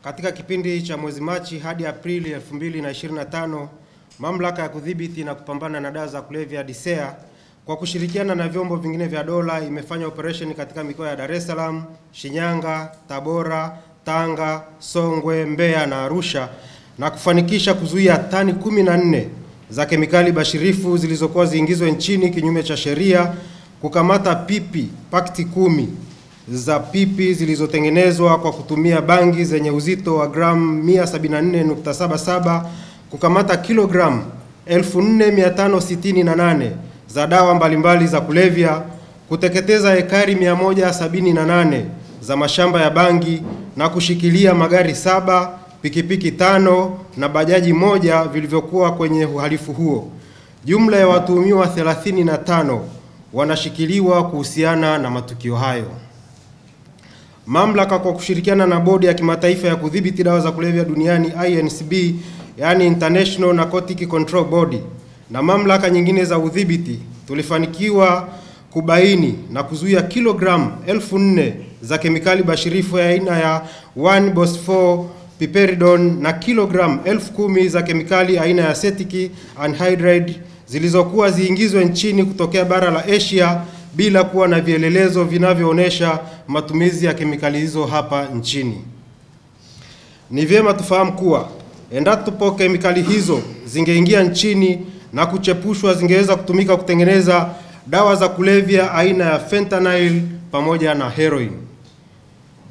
Katika kipindi cha mwezi Machi hadi Aprili 2025, Mamlaka ya Kudhibiti na Kupambana na Dawa za Kulevya DCEA kwa kushirikiana na vyombo vingine vya dola imefanya operation katika mikoa ya Dar es Salaam, Shinyanga, Tabora, Tanga, Songwe, Mbeya na Arusha na kufanikisha kuzuia tani 14 za kemikali bashirifu zilizokuwa ziingizwe nchini kinyume cha sheria, kukamata pakti 10 za pipi zilizotengenezwa kwa kutumia bangi zenye uzito wa gramu 174.77, kukamata kilogramu 4568 za dawa mbalimbali za kulevya, kuteketeza ekari 178 za mashamba ya bangi na kushikilia magari 7, pikipiki 5 na bajaji 1 vilivyokuwa kwenye uhalifu huo. Jumla ya watuhumiwa 35 wanashikiliwa kuhusiana na matukio hayo. Mamlaka kwa kushirikiana na Bodi ya Kimataifa ya Kudhibiti Dawa za Kulevya Duniani INCB, yani International Narcotic Control Body, na mamlaka nyingine za udhibiti tulifanikiwa kubaini na kuzuia kilogramu 1000 za kemikali bashirifu ya aina ya 1-Bos-4-Piperidone na kilogramu 10,000 za kemikali aina ya acetic anhydride zilizokuwa ziingizwe nchini kutokea bara la Asia bila kuwa na vielelezo vinavyoonyesha matumizi ya kemikali hizo hapa nchini. Ni vyema tufahamu kuwa endapo kemikali hizo zingeingia nchini na kuchepushwa, zingeweza kutumika kutengeneza dawa za kulevya aina ya fentanyl pamoja na heroin.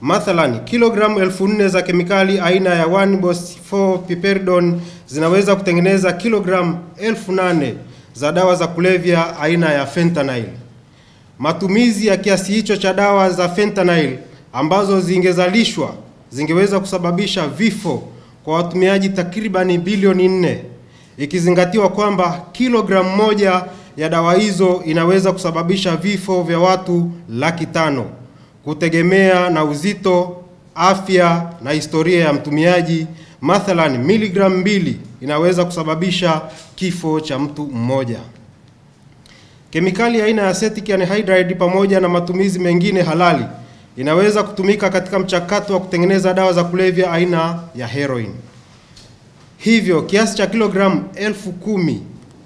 Mathalan, kilogramu 1000 za kemikali aina ya 1-Bos-4-Piperidone zinaweza kutengeneza kilogramu 8,000 za dawa za kulevya aina ya fentanyl. Matumizi ya kiasi hicho cha dawa za fentanyl ambazo zingezalishwa zingeweza kusababisha vifo kwa watumiaji takribani bilioni 4, ikizingatiwa kwamba kilogramu 1 ya dawa hizo inaweza kusababisha vifo vya watu 500,000 kutegemea na uzito, afya na historia ya mtumiaji. Mathalan, miligramu 2 inaweza kusababisha kifo cha mtu mmoja. Kemikali aina ya acetic anhydride pamoja na matumizi mengine halali inaweza kutumika katika mchakato wa kutengeneza dawa za kulevya aina ya heroin. Hivyo kiasi cha kilogramu 10,000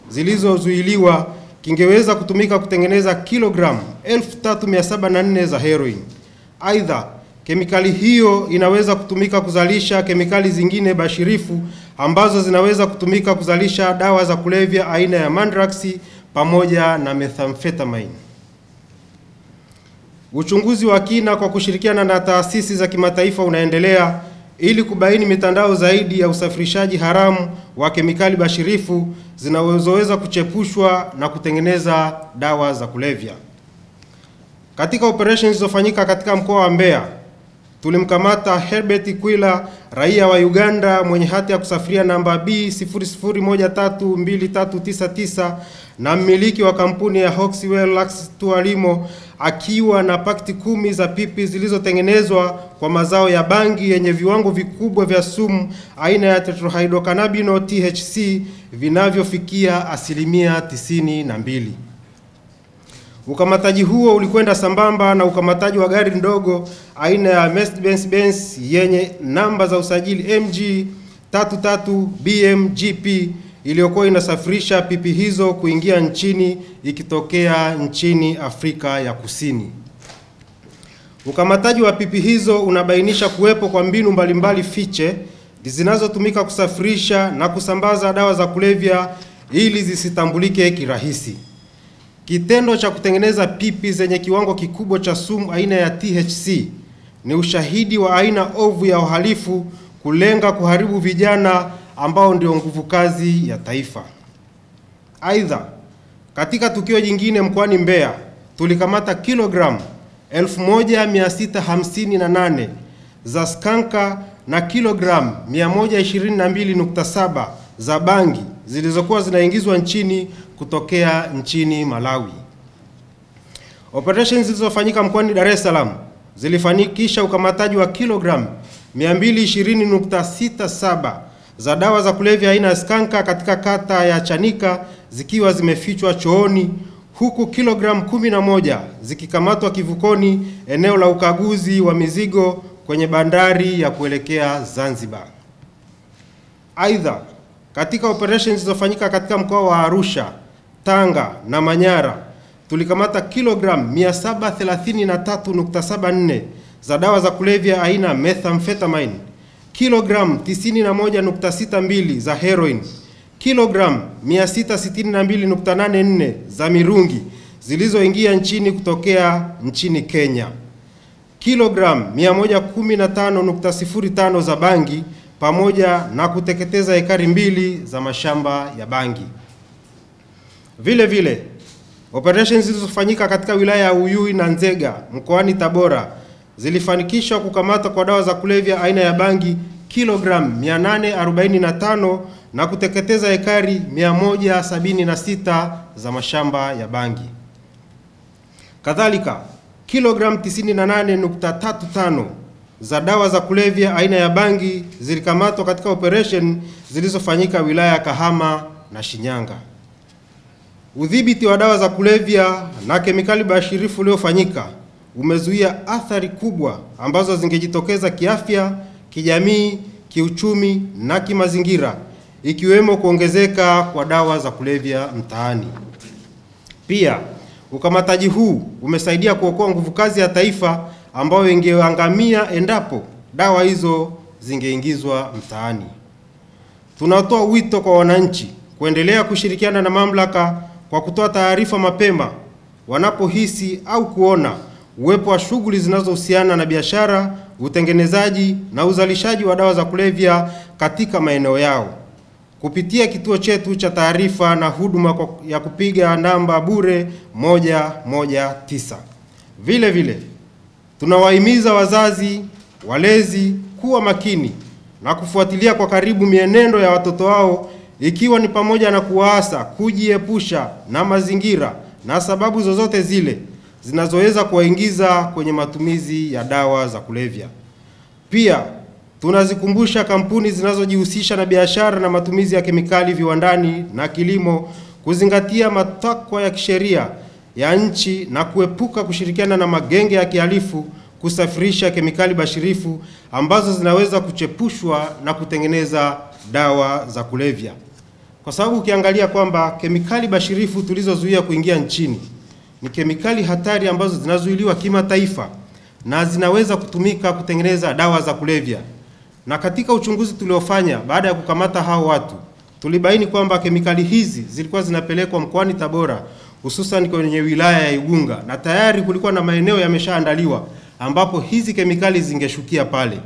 zilizozuiliwa kingeweza kutumika kutengeneza kilogramu 3,704 za heroin. Aidha, kemikali hiyo inaweza kutumika kuzalisha kemikali zingine bashirifu ambazo zinaweza kutumika kuzalisha dawa za kulevya aina ya mandrax pamoja na methamphetamine. Uchunguzi wa kina kwa kushirikiana na taasisi za kimataifa unaendelea ili kubaini mitandao zaidi ya usafirishaji haramu wa kemikali bashirifu zinazoweza kuchepushwa na kutengeneza dawa za kulevya. Katika operations zilizofanyika katika mkoa wa Mbeya, tulimkamata Herbert Kwila, raia wa Uganda mwenye hati ya kusafiria namba B00132399 na mmiliki wa kampuni ya Hoxwell Lux Tualimo, akiwa na pakti 10 za pipi zilizotengenezwa kwa mazao ya bangi yenye viwango vikubwa vya sumu aina ya tetrahydrocannabinol THC vinavyofikia 92%. Ukamataji huo ulikwenda sambamba na ukamataji wa gari ndogo aina ya Mercedes-Benz yenye namba za usajili MG 33 BMGP iliyokuwa inasafirisha pipi hizo kuingia nchini ikitokea nchini Afrika ya Kusini. Ukamataji wa pipi hizo unabainisha kuwepo kwa mbinu mbalimbali fiche zinazotumika kusafirisha na kusambaza dawa za kulevya ili zisitambulike kirahisi. Kitendo cha kutengeneza pipi zenye kiwango kikubwa cha sumu aina ya THC ni ushahidi wa aina ovu ya uhalifu kulenga kuharibu vijana ambao ndio nguvu kazi ya taifa. Aidha, katika tukio jingine mkoani Mbeya, tulikamata kilogramu 1658 za skanka na kilogramu 122.7 za bangi zilizokuwa zinaingizwa nchini kutokea nchini Malawi. Operations zilizofanyika mkoani Dar es Salaam zilifanikisha ukamataji wa kilogramu 220.67 za dawa za kulevya aina ya skanka katika kata ya Chanika zikiwa zimefichwa chooni, huku kilogramu 11 zikikamatwa kivukoni eneo la ukaguzi wa mizigo kwenye bandari ya kuelekea Zanzibar. Aidha, katika operations zilizofanyika katika mkoa wa Arusha, Tanga na Manyara, tulikamata kilogram 733.74 za dawa za kulevya aina methamphetamine, kilogram 91.62 za heroin, kilogram 662.84 za mirungi zilizoingia nchini kutokea nchini Kenya, kilogram 115.05 za bangi, pamoja na kuteketeza ekari 2 za mashamba ya bangi. Vile vile, operations zilizofanyika katika wilaya ya Uyui na Nzega mkoani Tabora zilifanikisha kukamata kwa dawa za kulevya aina ya bangi kilogram 845 na kuteketeza ekari 176 za mashamba ya bangi. Kadhalika, kilogram 98.35 za dawa za kulevya aina ya bangi zilikamatwa katika operation zilizofanyika wilaya ya Kahama na Shinyanga. Udhibiti wa dawa za kulevya na kemikali bashirifu uliofanyika umezuia athari kubwa ambazo zingejitokeza kiafya, kijamii, kiuchumi na kimazingira, ikiwemo kuongezeka kwa dawa za kulevya mtaani. Pia, ukamataji huu umesaidia kuokoa nguvu kazi ya taifa ambayo ingeangamia endapo dawa hizo zingeingizwa mtaani. Tunatoa wito kwa wananchi kuendelea kushirikiana na mamlaka kwa kutoa taarifa mapema wanapohisi au kuona uwepo wa shughuli zinazohusiana na biashara, utengenezaji na uzalishaji wa dawa za kulevya katika maeneo yao, kupitia kituo chetu cha taarifa na huduma ya kupiga namba bure 119. Vile vile, tunawahimiza wazazi, walezi kuwa makini na kufuatilia kwa karibu mienendo ya watoto wao, ikiwa ni pamoja na kuwaasa kujiepusha na mazingira na sababu zozote zile zinazoweza kuwaingiza kwenye matumizi ya dawa za kulevya. Pia, tunazikumbusha kampuni zinazojihusisha na biashara na matumizi ya kemikali viwandani na kilimo kuzingatia matakwa ya kisheria ya nchi na kuepuka kushirikiana na magenge ya kihalifu kusafirisha kemikali bashirifu ambazo zinaweza kuchepushwa na kutengeneza dawa za kulevya. Kwa sababu ukiangalia kwamba kemikali bashirifu tulizozuia kuingia nchini ni kemikali hatari ambazo zinazuiliwa kimataifa na zinaweza kutumika kutengeneza dawa za kulevya. Na katika uchunguzi tuliofanya baada ya kukamata hao watu, tulibaini kwamba kemikali hizi zilikuwa zinapelekwa mkoani Tabora, hususan kwenye wilaya ya Igunga, na tayari kulikuwa na maeneo yameshaandaliwa ambapo hizi kemikali zingeshukia pale.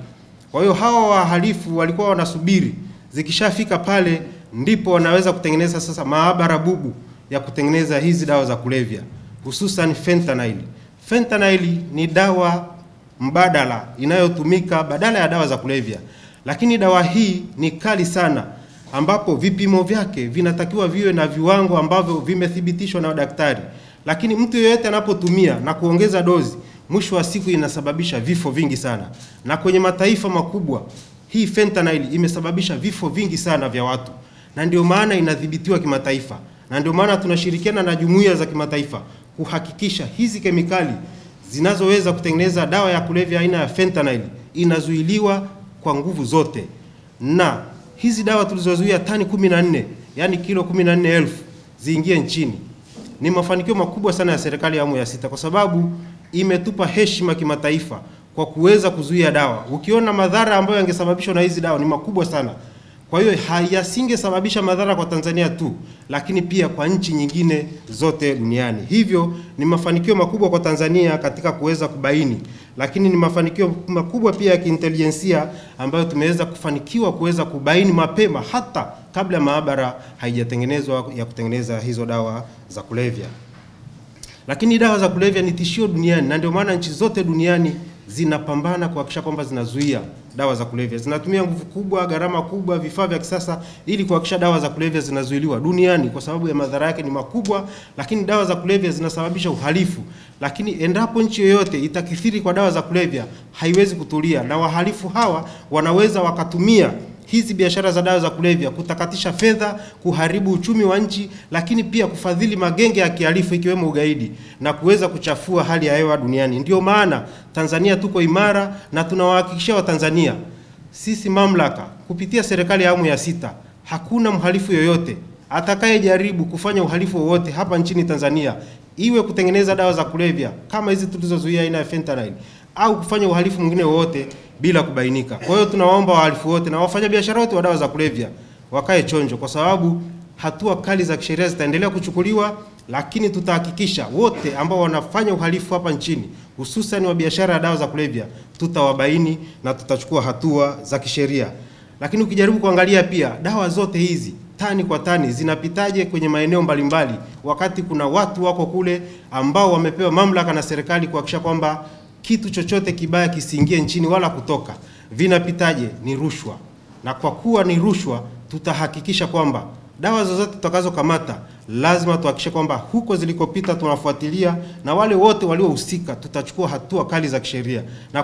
Kwa hiyo hawa wahalifu walikuwa wanasubiri zikishafika pale ndipo wanaweza kutengeneza sasa maabara bubu ya kutengeneza hizi dawa za kulevya, hususan fentanyl. Fentanyl ni dawa mbadala inayotumika badala ya dawa za kulevya, lakini dawa hii ni kali sana, ambapo vipimo vyake vinatakiwa viwe na viwango ambavyo vimethibitishwa na daktari. Lakini mtu yeyote anapotumia na kuongeza dozi, mwisho wa siku inasababisha vifo vingi sana. Na kwenye mataifa makubwa hii fentanyl imesababisha vifo vingi sana vya watu, na ndio maana inadhibitiwa kimataifa, na ndio maana tunashirikiana na jumuiya za kimataifa kuhakikisha hizi kemikali zinazoweza kutengeneza dawa ya kulevya aina ya fentanyl inazuiliwa kwa nguvu zote. Na hizi dawa tulizozuia tani 14, yani kilo 14,000 ziingie nchini, ni mafanikio makubwa sana ya serikali ya awamu ya 6, kwa sababu imetupa heshima kimataifa kwa kuweza kuzuia dawa. Ukiona madhara ambayo yangesababishwa na hizi dawa ni makubwa sana. Kwa hiyo hayasingesababisha madhara kwa Tanzania tu, lakini pia kwa nchi nyingine zote duniani. Hivyo ni mafanikio makubwa kwa Tanzania katika kuweza kubaini, lakini ni mafanikio makubwa pia ya kiintelijensia ambayo tumeweza kufanikiwa kuweza kubaini mapema hata kabla maabara haijatengenezwa ya kutengeneza hizo dawa za kulevya. Lakini dawa za kulevya ni tishio duniani, na ndio maana nchi zote duniani zinapambana kuhakikisha kwamba zinazuia dawa za kulevya. Zinatumia nguvu kubwa, gharama kubwa, vifaa vya kisasa ili kuhakikisha dawa za kulevya zinazuiliwa duniani, kwa sababu ya madhara yake ni makubwa. Lakini dawa za kulevya zinasababisha uhalifu, lakini endapo nchi yoyote itakithiri kwa dawa za kulevya haiwezi kutulia, na wahalifu hawa wanaweza wakatumia hizi biashara za dawa za kulevya, kutakatisha fedha, kuharibu uchumi wa nchi, lakini pia kufadhili magenge ya kihalifu ikiwemo ugaidi na kuweza kuchafua hali ya hewa duniani. Ndio maana Tanzania tuko imara na tunawahakikishia Watanzania, sisi mamlaka kupitia serikali ya awamu ya 6, hakuna mhalifu yoyote atakayejaribu kufanya uhalifu wowote hapa nchini Tanzania, iwe kutengeneza dawa za kulevya kama hizi tulizozuia aina ya fentanyl au kufanya uhalifu mwingine wowote bila kubainika. Kwa hiyo tunawaomba wahalifu wote na wafanyabiashara wote wa dawa za kulevya wakae chonjo, kwa sababu hatua kali za kisheria zitaendelea kuchukuliwa, lakini tutahakikisha wote ambao wanafanya uhalifu hapa nchini, hususan wa biashara ya dawa za kulevya, tutawabaini na tutachukua hatua za kisheria. Lakini ukijaribu kuangalia pia dawa zote hizi tani kwa tani zinapitaje kwenye maeneo mbalimbali, wakati kuna watu wako kule ambao wamepewa mamlaka na serikali kuhakikisha kwamba kitu chochote kibaya kisiingie nchini wala kutoka. Vinapitaje? Ni rushwa. Na kwa kuwa ni rushwa, tutahakikisha kwamba dawa zozote tutakazokamata lazima tuhakikishe kwamba huko zilikopita tunafuatilia, na wale wote waliohusika tutachukua hatua kali za kisheria na